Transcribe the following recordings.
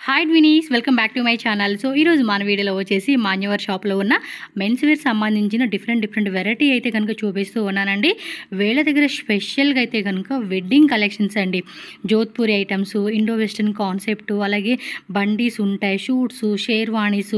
Hi twinnies, welcome back to my channel. So ఈరోజు మన వీడియోలో వచ్చేసి మాన్యువర్ షాప్లో ఉన్న మెన్స్ వేర్ సంబంధించిన డిఫరెంట్ వెరైటీ అయితే కనుక చూపిస్తూ ఉన్నానండి. వీళ్ళ దగ్గర స్పెషల్గా అయితే కనుక వెడ్డింగ్ కలెక్షన్స్ అండి. Jodhpuri items, Indo western concept, అలాగే బండీస్ ఉంటాయి, షూట్స్, షేర్వాణీస్,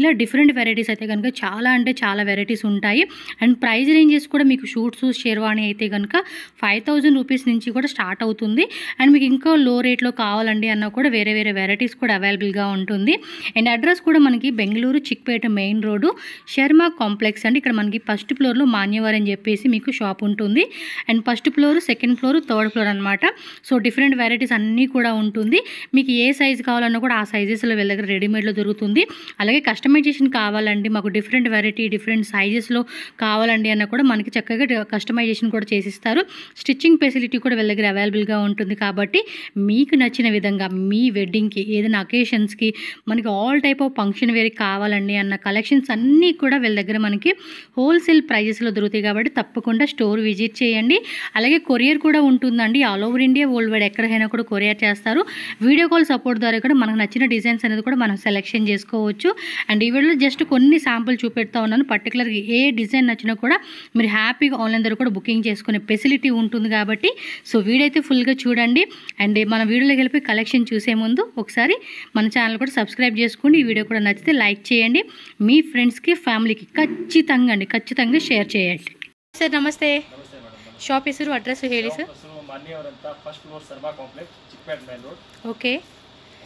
ఇలా డిఫరెంట్ వెరైటీస్ అయితే కనుక చాలా అంటే చాలా వెరైటీస్ ఉంటాయి. అండ్ ప్రైస్ రేంజెస్ కూడా మీకు షూట్స్, షేర్వాణి అయితే కనుక 5000 రూపీస్ నుంచి కూడా స్టార్ట్ అవుతుంది. అండ్ మీకు ఇంకా లో రేట్లో కావాలండి అన్న కూడా వేరే వెరైటీస్ కూడా అవైలబుల్గా ఉంటుంది. అండ్ అడ్రస్ కూడా మనకి Bengaluru Chickpet main road Sharma complex అండి. ఇక్కడ మనకి ఫస్ట్ ఫ్లోర్లో మాన్యవర్ అని చెప్పేసి మీకు షాప్ ఉంటుంది. And first floor, second floor, third floor అనమాట. సో డిఫరెంట్ వెరైటీస్ అన్నీ కూడా ఉంటుంది. మీకు ఏ సైజ్ కావాలన్నా కూడా ఆ సైజెస్లో వీళ్ళ దగ్గర రెడీమేడ్లో దొరుకుతుంది. అలాగే కస్టమైజేషన్ కావాలండి, మాకు డిఫరెంట్ వెరైటీ డిఫరెంట్ సైజెస్లో కావాలండి అన్న కూడా మనకి చక్కగా కస్టమైజేషన్ కూడా చేసిస్తారు. స్టిచ్చింగ్ ఫెసిలిటీ కూడా వీళ్ళ దగ్గర అవైలబుల్గా ఉంటుంది. కాబట్టి మీకు నచ్చిన విధంగా మీ వెడ్డింగ్కి ఏదైనా అకేషన్స్కి మనకి all type of function wear కావాలండి అన్న కలెక్షన్స్ అన్నీ కూడా వీళ్ళ దగ్గర మనకి హోల్సేల్ ప్రైజెస్లో దొరుకుతాయి. కాబట్టి తప్పకుండా స్టోర్ విజిట్ చేయండి. అలాగే కొరియర్ కూడా ఉంటుందండి. All over India, world wide ఎక్కడికైనా కూడా కొరియర్ చేస్తారు. వీడియో కాల్ సపోర్ట్ ద్వారా కూడా మనకు నచ్చిన డిజైన్స్ అనేది కూడా మనం సెలెక్షన్ చేసుకోవచ్చు. అండ్ ఈ వీడియోలో జస్ట్ కొన్ని శాంపుల్ చూపెడతా ఉన్నాను. పర్టికులర్గా ఏ డిజైన్ నచ్చినా కూడా మీరు హ్యాపీగా ఆన్లైన్ ద్వారా కూడా బుకింగ్ చేసుకునే ఫెసిలిటీ ఉంటుంది. కాబట్టి సో వీడియో అయితే ఫుల్గా చూడండి. అండ్ మన వీడియోలోకి వెళ్ళి కలెక్షన్ చూసే ముందు ఒకసారి మన ఛానల్ కూడా సబ్స్క్రైబ్ చేసుకోండి. ఈ వీడియో కూడా నచ్చితే లైక్ చేయండి. మీ ఫ్రెండ్స్కి, ఫ్యామిలీకి ఖచ్చితంగా షేర్ చేయండి. ಸರ್ ನಮಸ್ತೆ. ಶಾಪ್ ಹೆಸರು, ಅಡ್ರೆಸ್ ಹೇಳಿ ಸರ್. ಮಾನ್ಯವರು ಅಂತ first floor Sarma complex Chickpet main road. Okay.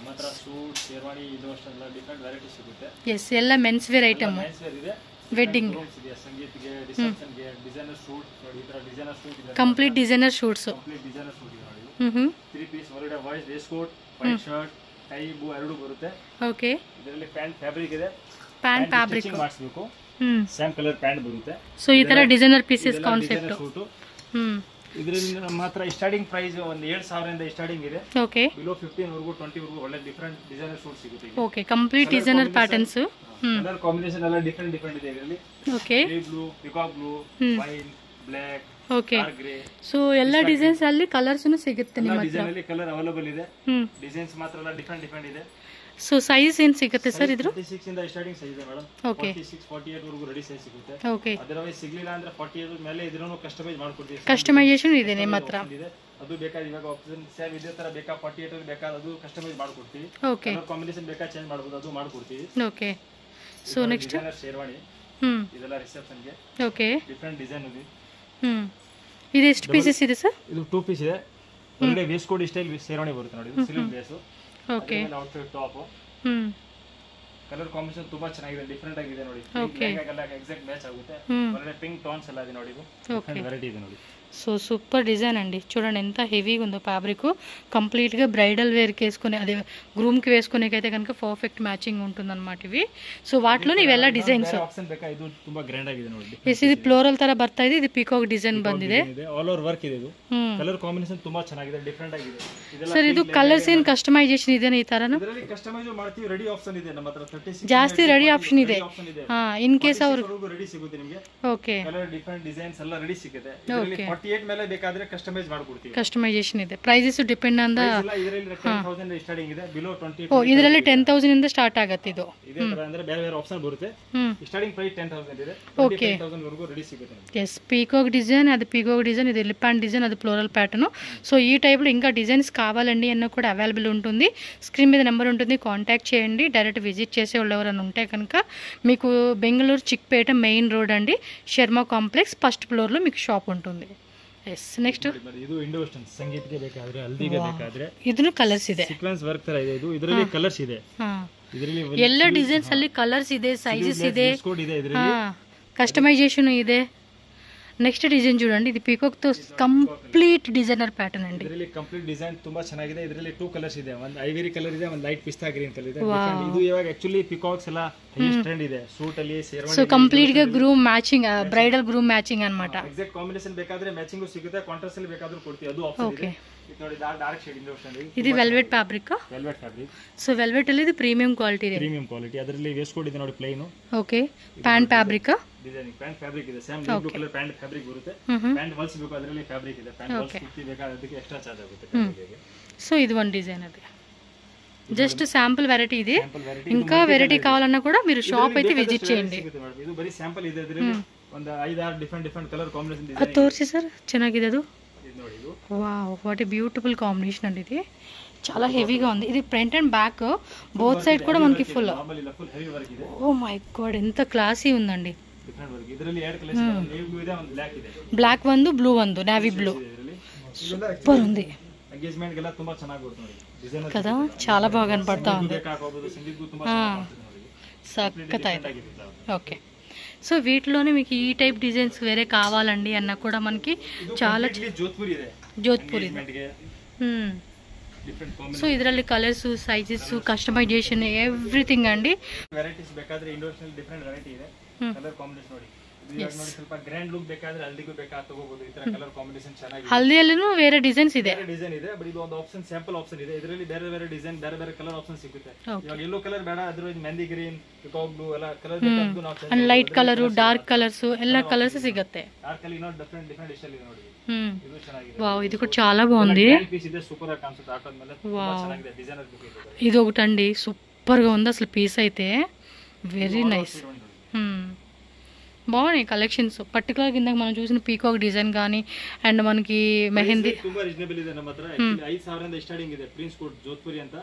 ಮಾತ್ರ ಸೂಟ್, ಶೇರ್ವಾಣಿ, ಇಂಡೋಸ್ಟೆಲ್ಲ ಡಿಫರೆಂಟ್ ವೆರೈಟಿ ಸಿಗುತ್ತೆ. ಎಸ್, ಎಲ್ಲ men's wear item. Men's wear ಇದೆ, ವೆಡ್ಡಿಂಗ್ ಇದೆ, ಸಂಗೀತ್ಗೆ, ರಿಸೆಪ್ಷನ್ಗೆ, ಡಿಸೈನರ್ ಶೂಟ್ ನೋಡಿ. ಈ ತರ ಡಿಸೈನರ್ ಶೂಟ್ ಇದೆ, complete designer suits. Complete designer suit ಇದೆ ನೋಡಿ. 3 ಪೀಸ್ ಹೊರಗಡೆ ವಾಯ್ಸ್ waistcoat, white shirt, tie, ಬೂ ಎರಡು ಬರುತ್ತೆ. ಓಕೆ. ಇದರಲ್ಲಿ ಪ್ಯಾಂಟ್ ಫ್ಯಾಬ್ರಿಕ್ ಇದೆ. ಪ್ಯಾಂಟ್ ಫ್ಯಾಬ್ರಿಕ್ ಮಾಡಿಸಬೇಕು. ಸೇಮ್ ಕಲರ್ ಪ್ಯಾಂಟ್ ಬರುತ್ತೆ. ಸೊ ಈ ತರ ಡಿಸೈನರ್ ಪೀಸಸ್ ಕಾನ್ಸೆಪ್ಟ್. ಇದರಲ್ಲಿ ಮಾತ್ರ ಸ್ಟಾರ್ಟಿಂಗ್ ಪ್ರೈಸ್ ಒಂದು 7000 ಇಂದ ಸ್ಟಾರ್ಟಿಂಗ್ ಇದೆ. ಓಕೆ. ಬಿಲೋ 15 ವರೆಗೂ 20 ವರೆಗೂ ಒಳ್ಳೆ ಡಿಫರೆಂಟ್ ಡಿಸೈನರ್ ಸೂಟ್ ಸಿಗುತ್ತೆ. Okay, complete designer patterns. Colour combination ಎಲ್ಲ ಡಿಫರೆಂಟ್ ಇದೆ ಇದರಲ್ಲಿ. Okay. Blue, peacock blue, wine, black, okay. Dark grey. So ಎಲ್ಲ ಡಿಸೈನ್ಸ್ ಅಲ್ಲಿ ಕಲರ್ಸ್ ಸಿಗುತ್ತೆ ನಿಮ್ಮ ಹತ್ರ. ಡಿಸೈನ್ ಅಲ್ಲಿ ಕಲರ್ ಅವೈಲೇಬಲ್ ಇದೆ. ಡಿಸೈನ್ಸ್ ಮಾತ್ರ ಎಲ್ಲ ಡಿಫರೆಂಟ್ ಇದೆ. ಸೊ ಸೈಜ್ ಏನು ಸಿಗುತ್ತೆ ಸರ್ ಇದ್ರ? 36 ಇಂದ ಸ್ಟಾರ್ಟಿಂಗ್ ಸೈಜ್ ಇದೆ ಮೇಡಂ. ಓಕೆ. 46 48 ವರೆಗೂ ರೆಡಿ ಸೈಜ್ ಸಿಗುತ್ತೆ. ಓಕೆ. ಅದರವೇ ಸಿಗ್ಲಿಲ್ಲ ಅಂದ್ರೆ 48 ಮೇಲೆ ಇದನ್ನು ಕಸ್ಟಮೈಸ್ ಮಾಡ್ಕೊಡ್ತೀವಿ. ಕಸ್ಟಮೈಸೇಷನ್ ಇದೆ ನಿಮ್ಮ ಹತ್ರ. ಅದು ಬೇಕಾದ ಇವಾಗ ಆಪ್ಷನ್ ಸೇಮ್ ಇದೇ ತರ ಬೇಕಾ 48 ಬೇಕಾದ ಅದು ಕಸ್ಟಮೈಸ್ ಮಾಡ್ಕೊಡ್ತೀವಿ. ಓಕೆ. ಕಲರ್ ಕಾಂಬಿನೇಷನ್ ಬೇಕಾ ಚೇಂಜ್ ಮಾಡಬಹುದು, ಅದು ಮಾಡ್ಕೊಡ್ತೀವಿ. ಓಕೆ. ಸೊ ನೆಕ್ಸ್ಟ್ ಶೇರ್ವಾಣಿ ಇದೆಲ್ಲ ರಿಸೆಪ್ಷನ್ ಗೆ. ಓಕೆ. ಡಿಫರೆಂಟ್ ಡಿಸೈನ್ ಇದೆ. ಇದು ಎಷ್ಟು ಪೀಸಸ್ ಇದೆ ಸರ್? ಇದು 2 ಪೀಸ್ ಇದೆ. ಒಳ್ಳೆ ವೇಸ್ಟ್ ಕೋಟ್ ಸ್ಟೈಲ್ ಶೇರ್ವಾಣಿ ಬರುತ್ತೆ ನೋಡಿ. ಇದು silk base. Okay. Outfit top. Colour combination ತುಂಬಾ ಚೆನ್ನಾಗಿದೆ, ಡಿಫರೆಂಟ್ ಆಗಿದೆ ನೋಡಿ. ಎಕ್ಸಾಕ್ಟ್ ಮ್ಯಾಚ್ ಆಗುತ್ತೆ. ಒಳ್ಳೆ ಪಿಂಕ್ ಟೋನ್ಸ್ ಎಲ್ಲ ಇದೆ ನೋಡಿ. ಇದು ವೆರೈಟಿ ಇದೆ ನೋಡಿ. సో సూపర్ డిజైన్ అండి. చూడండి ఎంత హెవీగా ఉందో ఫ్యాబ్రిక్. కంప్లీట్గా బ్రైడల్ వేర్కి వేసుకునే, అదే గ్రూమ్కి వేసుకునేకైతే కనుక పర్ఫెక్ట్ మ్యాచింగ్ ఉంటుంది అనమాట ఇవి. సో వాటిలో ఇವೆಲ್ಲ ಡಿಸೈನ್ಸ್. ಇದು ತುಂಬಾ ಗ್ರ್ಯಾಂಡ್ ಆಗಿದೆ ನೋಡಿ. ಎಸ್, ಇದು ಫ್ಲೋರಲ್ ತರ ಬರ್ತಾ ಇದೆ. ಇದು ಪಿಕಾಕ್ ಡಿಸೈನ್ ಬಂದಿದೆ. ಆಲ್ ಓವರ್ ವರ್ಕ್ ಇದೆ. ಇದು ಕಲರ್ ಕಾಂಬಿನೇಷನ್ ತುಂಬಾ ಚೆನ್ನಾಗಿದೆ, ಡಿಫರೆಂಟ್ ಆಗಿದೆ. ಸರ್ ಇದು ಕಲರ್ಸ್ ಏನು ಕಸ್ಟಮೈಸೇಷನ್ ಇದೆ ಈ ತರನ? ಇದರಲ್ಲಿ ಕಸ್ಟಮೈಸ್ ಮಾಡ್ತೀವಿ. ರೆಡಿ ಆಪ್ಷನ್ ಇದೆ ನಮ್ಮ ಹತ್ರ. 36 ಜಾಸ್ತಿ ರೆಡಿ ಆಪ್ಷನ್ ಇದೆ. ಇನ್ ಕೇಸ್ ಅವರು ರೆಡಿ ಸಿಗುತ್ತೆ ನಿಮಗೆ. ಓಕೆ. ಕಲರ್ ಡಿಫರೆಂಟ್ ಡಿಸೈನ್ಸ್ ಎಲ್ಲ ರೆಡಿ ಸಿಗುತ್ತೆ. ಇದರಲ್ಲಿ 48 ಮೇಲೆ ಬೇಕಾದ್ರೆ ಕಸ್ಟಮೈಸ್ ಮಾಡ್ಕೊಡ್ತೀವಿ. ಕಸ್ಟಮೈಸೇಷನ್ ಇದೆ. Prices depend on the. ಇದರಲ್ಲಿ 10000 ಸ್ಟಾರ್ಟಿಂಗ್ ಇದೆ. ಬಿಲೋ 20. ಓ, ಇದರಲ್ಲಿ 10000 ಇಂದ ಸ್ಟಾರ್ಟ್ ಆಗುತ್ತೆ. ಇದು ಇದೇ ತರ ಅಂದ್ರೆ ಬೇರೆ ಆಪ್ಷನ್ ಬರುತ್ತೆ. ಸ್ಟಾರ್ಟಿಂಗ್ ಪ್ರೈಸ್ 10000 ಇದೆ. 20000 ವರೆಗೂ ರೆಡಿ ಸಿಗುತ್ತೆ. ಎಸ್, పీకాక్ డిజైన్, అది పీకాక్ డిజైన్, ఇది లిప్ అండ్ డిజైన్, అది ఫ్లోరల్ ప్యాటర్న్. సో ఈ టైప్లో ఇంకా డిజైన్స్ కావాలండి అన్న కూడా అవైలబుల్ ఉంటుంది. స్క్రీన్ మీద నెంబర్ ఉంటుంది, కాంటాక్ట్ చేయండి. డైరెక్ట్ విజిట్ చేసే వాళ్ళు ఎవరైనా ఉంటే కనుక మీకు బెంగళూరు చిక్పేట మెయిన్ రోడ్ అండి, శర్మ కాంప్లెక్స్ ఫస్ట్ ఫ్లోర్లో మీకు షాప్ ఉంటుంది. ಎಸ್, ನೆಕ್ಸ್ಟ್ ಇದು ಇಂಡೋ ವೆಸ್ಟರ್ನ್ ಸಂಗೀತಕ್ಕೆ ಬೇಕಾದ್ರೆ, ಹಲ್ದಿಗೆ ಬೇಕಾದ್ರೆ ಇದನ್ನು ಕಲರ್ಸ್ ಇದೆ. ಸೀಕ್ವೆನ್ಸ್ ವರ್ಕ್ ತರ ಇದೆ. ಇದು ಇದರಲ್ಲಿ ಕಲರ್ಸ್ ಇದೆ. ಇದರಲ್ಲಿ ಎಲ್ಲ ಡಿಸೈನ್ಸ್ ಅಲ್ಲಿ ಕಲರ್ಸ್ ಇದೆ, ಸೈಜಸ್ ಇದೆ, ಕಸ್ಟಮೈಸೇಷನ್ ಇದೆ. నెక్స్ట్ డిజైన్ చూడండి. ఇది పీకాక్ తో కంప్లీట్ డిజైనర్ ప్యాటర్న్ అండి. ಇದರಲ್ಲಿ ಕಂಪ್ಲೀಟ್ ಡಿಸೈನ್ ತುಂಬಾ ಚೆನ್ನಾಗಿದೆ. ಇದರಲ್ಲಿ 2 ಕಲರ್ಸ್ ಇದೆ. ಒಂದು ಐವರಿ ಕಲರ್ ಇದೆ, ಒಂದು ಲೈಟ್ ಪಿಸ್ತಾ ಗ್ರೀನ್ ಕಲರ್ ಇದೆ. ಇದು ಇವಾಗ ಆಕ್ಚುಲಿ ಪೀಕಾಕ್ಸ್ ಎಲ್ಲ ಹೈಯೆಸ್ಟ್ ಟ್ರೆಂಡ್ ಇದೆ. ಸೂಟ್ ಅಲ್ಲಿ ಶೇರ್ವಾನಿ. ಸೊ ಕಂಪ್ಲೀಟ್ గా groom matching, bridal groom matching ಅన్నమాట. ಎಕ್ಸಾಕ್ಟ್ ಕಾಂಬಿನೇಷನ್ ಬೇಕಾದ್ರೆ ಮ್ಯಾಚಿಂಗ್ ಸಿಗುತ್ತೆ, ಕಾಂಟ್ರಾಸ್ಟ್ ಅಲ್ಲಿ ಬೇಕಾದ್ರೂ ಕೊಡ್ತೀವಿ, ಅದು ಆಪ್ಷನ್ ಇದೆ. ಇದು ನೋಡಿ ಡಾರ್ಕ್ ಶೇಡ್ ಇಂದ ವಸ್ಟಂಡಿ. ಇದು velvet fabric. Velvet fabric. So velvet ಅಲ್ಲಿ ಇದು ಪ್ರೀಮಿಯಂ ಕ್ವಾಲಿಟಿ ಇದೆ. Premium quality. ಅದರಲ್ಲಿ ವೇಸ್ಟ್ ಕೋಟ್ ಇದೆ ನೋಡಿ, plain. Okay. Pant fabric. Designing pant fabric ಇದೆ. Same blue colour pant fabric ಬರುತ್ತೆ. ಪ್ಯಾಂಟ್ ವಾಲ್ಸ್ ಬೇಕು ಅದರಲ್ಲಿ ಫ್ಯಾಬ್ರಿಕ್ ಇದೆ. ಪ್ಯಾಂಟ್ ವಾಲ್ಸ್ ಕುರ್ತಿ ಬೇಕಾದ್ರೆ ಅದಕ್ಕೆ ಎಕ್ಸ್ಟ್ರಾ ಚಾರ್ಜ್ ಆಗುತ್ತೆ. ಸೊ ಇದು ಒಂದು ಡಿಸೈನ್ ಇದೆ. జస్ట్ శాంపుల్ వెరైటీ ఇది. ఇంకా వెరైటీ కావాలన్నా కూడా మీరు షాಪ್ అయితే విజిట్ చేయండి. ಇದು ಬರೀ ಸ್ಯಾಂಪಲ್ ಇದೆ. ಇದರಲ್ಲಿ ಒಂದು 5-6 ಡಿಫರೆಂಟ್ ಕಲರ್ ಕಾಂಬಿನೇಷನ್ ಇದೆ. ಅದು ತೋರಿಸಿ ಸರ್, ಚೆನ್ನಾಗಿದೆ ಅದು. Wow, what A beautiful combination అండి ఇది. చాలా హెవీగా ఉంది ఇది. Front and back both side కూడా మనకి ఫుల్. ఓ మై గాడ్, ఎంత క్లాసీ ఉందండి. బ్లాక్ ಒಂದು, బ్లూ ಒಂದು, నేవీ బ్లూ. సూపర్ ఉంది కదా, చాలా బాగా కనపడతా ఉంది. సక్కత అయితే. ఓకే, సో వీటిలోనే మీకు ఈ టైప్ డిజైన్స్ వేరే కావాలండి అన్న కూడా మనకి చాలా జోధ్పూర్ ಇದೆ. సో ಇದರಲ್ಲಿ ಕಲರ್ಸ್, ಸೈಜಸ್, ಕಸ್ಟಮೈಸೇಷನ್ ಎವ್ರಿಥಿಂಗ್ ಅಂడి. ವೆರೈಟೀಸ್ ಬೇಕಾದ್ರೆ ಇಂಡೋನೇಷಿಯಲ್ ಡಿಫರೆಂಟ್ ವೆರೈಟಿ ಇದೆ. ಕಲರ್ ಕಾಂಬಿನೇಷನ್ ನೋಡಿ, ಇದು ನೋಡಿ ಸ್ವಲ್ಪ ಗ್ರ್ಯಾಂಡ್ ಲುಕ್ ಬೇಕಾದ್ರೆ ಹಲ್ದಿಗೂ ಬೇಕಾದ್ರೆ ತಗೋಬಹುದು. ಈ ತರ ಕಲರ್ ಕಾಂಬಿನೇಷನ್ ಚೆನ್ನಾಗಿದೆ. ಹಲ್ದಿಯಲ್ಲೂ ಬೇರೆ ಡಿಸೈನ್ಸ್ ಇದೆ. ಡಿಸೈನ್ ಇದೆ, ಬಟ್ ಇದು ಒಂದು ಆಪ್ಷನ್, ಸ್ಯಾಂಪಲ್ ಆಪ್ಷನ್ ಇದೆ. ಇದರಲ್ಲಿ ಬೇರೆ ಬೇರೆ ಡಿಸೈನ್, ಬೇರೆ ಬೇರೆ ಕಲರ್ ಆಪ್ಷನ್ ಸಿಗುತ್ತೆ. ಇವಾಗ ಯೆಲ್ಲೋ ಕಲರ್ ಬೇಡ, ಅದರಲ್ಲಿ ಮೆಹಂದಿ ಗ್ರೀನ್, ಪಿಕಾಕ್ ಬ್ಲೂ ಎಲ್ಲ ಕಲರ್ ಬೇಕಾದ್ದು ನಾವು and light colour, dark colours ಎಲ್ಲ ಕಲರ್ಸ್ ಸಿಗುತ್ತೆ. ಡಾರ್ಕ್ ಅಲ್ಲಿ ಇನ್ನೊಂದು ಡಿಫರೆಂಟ್ ಇಷ್ಟ ಇದೆ ನೋಡಿ. ಇದು ಚೆನ್ನಾಗಿದೆ. ವಾವ್, ಇದು ಕೂಡ చాలా బాగుంది. పీస్ ಇದೆ, సూపర్ గా కాన్సెప్ట్ ఆటో ಮೇಲೆ ತುಂಬಾ ಚೆನ್ನಾಗಿದೆ. డిజైనర్ బుక్ ಇದೆ. ఇది ఒకటండి, సూపర్ గా ఉంది అసలు పీస్ అయితే. Very nice. బాగున్నాయి కలెక్షన్స్. పర్టికులర్ కింద మనం చూసిన పీకాక్ డిజైన్ కానీ అండ్ మనకి మెహందీ ತುಂಬಾ రీజనబుల్ ಇದೆ. ನಮ್ಮ ಹತ್ರ 5000 ಇಂದ ಸ್ಟಾರ್ಟಿಂಗ್ ಇದೆ. ಪ್ರಿನ್ಸ್ ಕೋಟ್ ಜೋಧ್ಪುರಿ ಅಂತ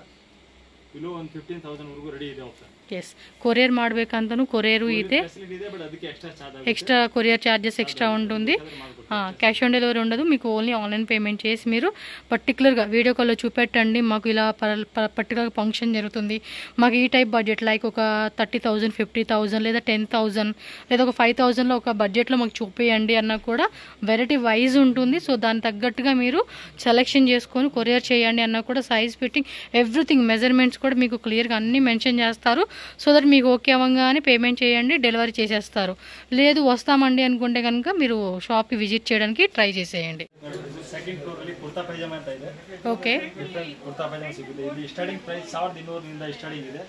ಬಿಲೋ 15,000 ವರೆಗೂ ರೆಡಿ ಇದೆ ಆಪ್ಷನ್. ಎಸ್, ಕೊರಿಯರ್ ಮಾಡಬೇಕಂತನೂ ಕೊರಿಯರು ಇದೆ. ఎక్స్ట్రా కొరియర్ ఛార్జెస్ ఎక్స్ట్రా ఉంటుంది. క్యాష్ ఆన్ డెలివరీ ఉండదు. మీకు ఓన్లీ ఆన్లైన్ పేమెంట్ చేసి మీరు పర్టికులర్గా వీడియో కాల్లో చూపెట్టండి. మాకు ఇలా పర్టికులర్ ఫంక్షన్ జరుగుతుంది, మాకు ఈ టైప్ బడ్జెట్ లైక్ ఒక 30,000, 50,000 లేదా 10,000 లేదా ఒక 5,000లో ఒక బడ్జెట్లో మాకు చూపేయండి అన్న కూడా వెరైటీ వైజ్ ఉంటుంది. సో దానికి తగ్గట్టుగా మీరు సెలెక్షన్ చేసుకొని కొరియర్ చేయండి అన్న కూడా సైజ్ ఫిట్టింగ్ ఎవ్రీథింగ్ మెజర్మెంట్స్ కూడా మీకు క్లియర్గా అన్నీ మెన్షన్ చేస్తారు. సో దట్ మీకు ఓకే అవ్వగానే పేమెంట్ చేయండి, డెలివరీ చేసేస్తారు. లేదు వస్తామండి అనుకుంటే కనుక మీరు షాప్కి విజిట్ చేయడానికి ట్రై చేసేయండి. ಸೆಕೆಂಡ್ ಫ್ಲೋರ್ ಅಲ್ಲಿ ಕುರ್ತಾ ಪೈಜಾಮಾ ಅಂತ ಇದೆ. ಓಕೆ, ಕುರ್ತಾ ಪೈಜಾಮಾ ಸಿಗುತ್ತೆ. ಇದು ಸ್ಟಾರ್ಟಿಂಗ್ ಪ್ರೈಸ್ 1200 ನಿಂದ ಸ್ಟಾರ್ಟಿಂಗ್ ಇದೆ.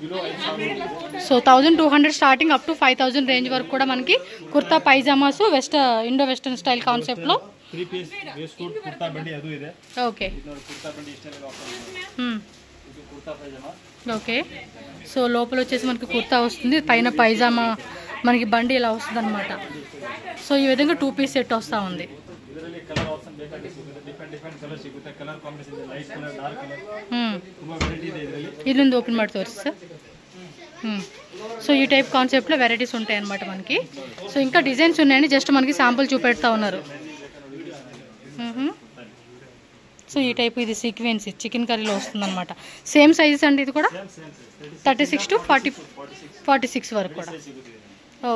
Below 5,000. So 1200 starting up to 5,000 range వరకు కూడా మనకి kurta pyjamas Indo western style concept లో 3 పీస్ వేస్ట్ కోట్ కుర్తా బండి ಅದು ಇದೆ. ఓకే, ಇದು ನೋಡಿ కుర్తా బండి ಸ್ಟೈಲ್ ಆಫರ್. ಇದು కుర్తా పైజామా. ఓకే, సో లోపల వచ్చేసి మనకి కుర్తా వస్తుంది, పైన పైజామా మనకి బండి ఇలా వస్తుంది అనమాట. సో ఈ విధంగా 2 పీస్ సెట్ వస్తూ ఉంది. ಇದರಲ್ಲಿ ಕಲರ್ ಆಪ್ಷನ್ ಬೇಕಾದ್ರೆ ಸಿಗುತ್ತೆ. ಡಿಫರೆಂಟ್ ಕಲರ್ ಸಿಗುತ್ತೆ. ಕಲರ್ ಕಾಂಬಿನೇಷನ್ ಇದೆ, ಲೈಟ್ ಕಲರ್, ಡಾರ್ಕ್ ಕಲರ್, ತುಂಬಾ ವೆರೈಟಿ ಇದೆ ಇದರಲ್ಲಿ. ಇದೊಂದು ఓపెన్ ಮಾಡಿ ತೋರಿಸಿ ಸರ್. సో ఈ టైప్ కాన్సెప్ట్లో వెరైటీస్ ఉంటాయి అన్నమాట మనకి. సో ఇంకా డిజైన్స్ ఉన్నాయండి, జస్ట్ మనకి శాంపుల్ చూపెడతా ఉన్నారు. సో ఈ టైప్ ఇది సీక్వెన్స్ చికెన్ కర్రీలో వస్తుంది అనమాట. సేమ్ సైజెస్ అండి ఇది కూడా 36 to 46 వరకు కూడా.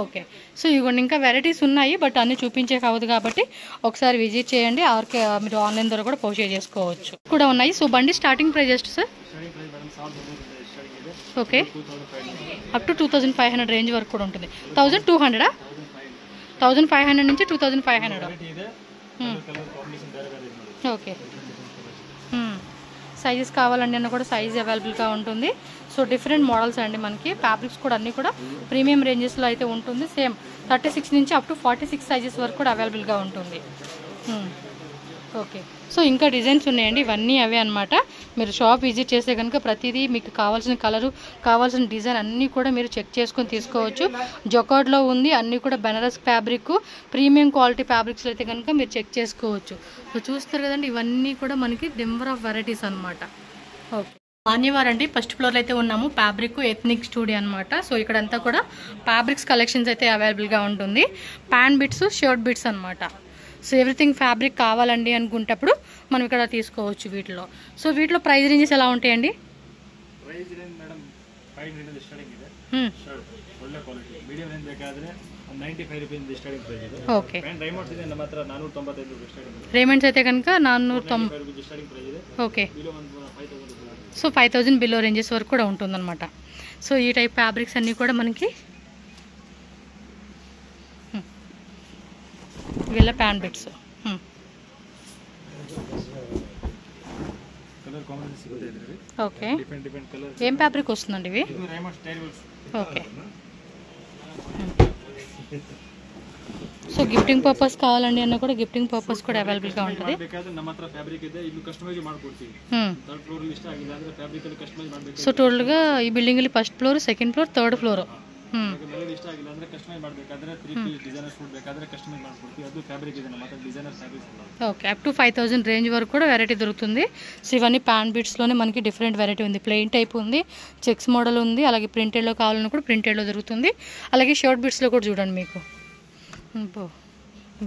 ఓకే, సో ఇవ్వండి ఇంకా వెరైటీస్ ఉన్నాయి, బట్ అన్నీ చూపించే కావద్దు కాబట్టి ఒకసారి విజిట్ చేయండి. ఆర్కే మీరు ఆన్లైన్ ద్వారా కూడా పర్చేజ్ చేసుకోవచ్చు కూడా ఉన్నాయి. సో బండి starting price just sir. Okay, up to 2,500 range వరకు కూడా ఉంటుంది. 1,200 1,500 నుంచి 2,500. ఓకే, సైజెస్ కావాలండి అన్న కూడా సైజ్ అవైలబుల్గా ఉంటుంది. సో డిఫరెంట్ మోడల్స్ అండి మనకి. ఫ్యాబ్రిక్స్ కూడా అన్నీ కూడా ప్రీమియం రేంజెస్లో అయితే ఉంటుంది. సేమ్ 36 నుంచి అప్ టు 46 సైజెస్ వరకు కూడా అవైలబుల్గా ఉంటుంది. ఓకే, సో ఇంకా డిజైన్స్ ఉన్నాయండి, ఇవన్నీ అవే అనమాట. మీరు షాప్ విజిట్ చేస్తే కనుక ప్రతిదీ మీకు కావాల్సిన కలరు, కావాల్సిన డిజైన్ అన్నీ కూడా మీరు చెక్ చేసుకొని తీసుకోవచ్చు. జొకార్డ్లో ఉంది, అన్నీ కూడా బెనారస్ ఫ్యాబ్రిక్, ప్రీమియం క్వాలిటీ ఫ్యాబ్రిక్స్లో అయితే కనుక మీరు చెక్ చేసుకోవచ్చు. సో చూస్తారు కదండి, ఇవన్నీ కూడా మనకి నెంబర్ ఆఫ్ వెరైటీస్ అనమాట. ఓకే, మాన్యవార్ అండి, ఫస్ట్ ఫ్లోర్లో అయితే ఉన్నాము. ఫ్యాబ్రిక్ ఎథ్నిక్ స్టూడియో అనమాట. సో ఇక్కడంతా కూడా ఫ్యాబ్రిక్స్ కలెక్షన్స్ అయితే అవైలబుల్గా ఉంటుంది. ప్యాంట్ బిట్స్, షర్ట్ బిట్స్ అనమాట. సో ఎవ్రీథింగ్ ఫ్యాబ్రిక్ కావాలండి అనుకుంటప్పుడు మనం ఇక్కడ తీసుకోవచ్చు వీటిలో. సో వీటిలో ప్రైస్ రేంజెస్ ఎలా ఉంటాయండి? ಪ್ರೈಸ್ ರೇಂಜ್ ಮೇಡಮ್ 500 ಸ್ಟಾರ್ಟಿಂಗ್ ಇದೆ. ಶರ್ಟ್ ಒಳ್ಳೆ ಕ್ವಾಲಿಟಿ. ಮೀಡಿಯಂ ರೇಂಜ್ ಬೇಕಾದ್ರೆ 95 ರೂಪಾಯಿಂದ ಸ್ಟಾರ್ಟಿಂಗ್ ಪ್ರೈಸ್ ಇದೆ. ఓకే, ಪ್ಯಾಂಟ್ ರೈಮಂಡ್ಸ್ ಇದೆ ನಮ್ಮ ಹತ್ರ 495 ರೂಪಾಯಿ ಸ್ಟಾರ್ಟಿಂಗ್ ಇದೆ. రేమండ్స్ అయితే కనుక 495 ರೂಪಾಯಿ ಸ್ಟಾರ್ಟಿಂగ్ ಪ್ರೈಸ್ ಇದೆ. ఓకే, బిలో 5000 ರೂಪಾಯಿ. సో 5,000 బిలో రేంజెస్ వరకు కూడా ఉంటుందన్నమాట. సో ఈ టైప్ ఫ్యాబ్రిక్స్ అన్నీ కూడా మనకి వీళ్ళ ప్యాంట్ బిట్స్. కలర్ కాంబినేషన్ సిಗುತ್ತೆ ಇದರಲ್ಲಿ. Okay, different colour. ఏం ఫ్యాబ్రిక్ వస్తుందండి ఇవి? ಇದು Raymonds tiles. Okay, so gifting purpose కావాలండి అన్న కూడా గిఫ్టింగ్ పర్పస్ కూడా అవైలబుల్గా ఉంటుంది. సో టోಟಲ್గా ಈ ಬಿಲ್ಡಿಂಗಲ್ಲಿ first floor, second floor, third floor. Okay, up to 5000 range వరకు కూడా వెరైటీ దొరుకుతుంది. సో ఇవన్నీ ప్యాన్ బీట్స్లోనే మనకి డిఫరెంట్ వెరైటీ ఉంది. ప్లెయిన్ టైప్ ఉంది, చెక్స్ మోడల్ ఉంది, అలాగే ప్రింటెడ్లో కావాలన్నా కూడా ప్రింటెడ్లో దొరుకుతుంది. అలాగే షార్ట్ బీట్స్లో కూడా చూడండి, మీకు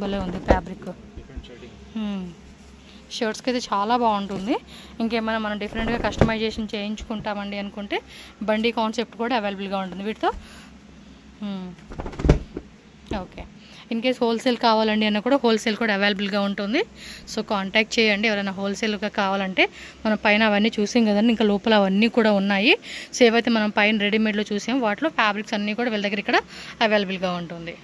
భలే ఉంది ఫ్యాబ్రిక్. షర్ట్స్కి అయితే చాలా బాగుంటుంది. ఇంకేమైనా మనం డిఫరెంట్గా కస్టమైజేషన్ చేయించుకుంటామండి అనుకుంటే బండి కాన్సెప్ట్ కూడా అవైలబుల్గా ఉంటుంది వీటితో. ఓకే, ఇన్ కేస్ హోల్సేల్ కావాలండి అన్న కూడా హోల్సేల్ కూడా అవైలబుల్గా ఉంటుంది. సో కాంటాక్ట్ చేయండి ఎవరైనా హోల్సేల్గా కావాలంటే. మనం పైన అవన్నీ చూసాం కదండి, ఇంకా లోపల అవన్నీ కూడా ఉన్నాయి. సో ఏవైతే మనం పైన రెడీమేడ్లో చూసాం వాటిలో ఫ్యాబ్రిక్స్ అన్నీ కూడా వీళ్ళ దగ్గర ఇక్కడ అవైలబుల్గా ఉంటుంది.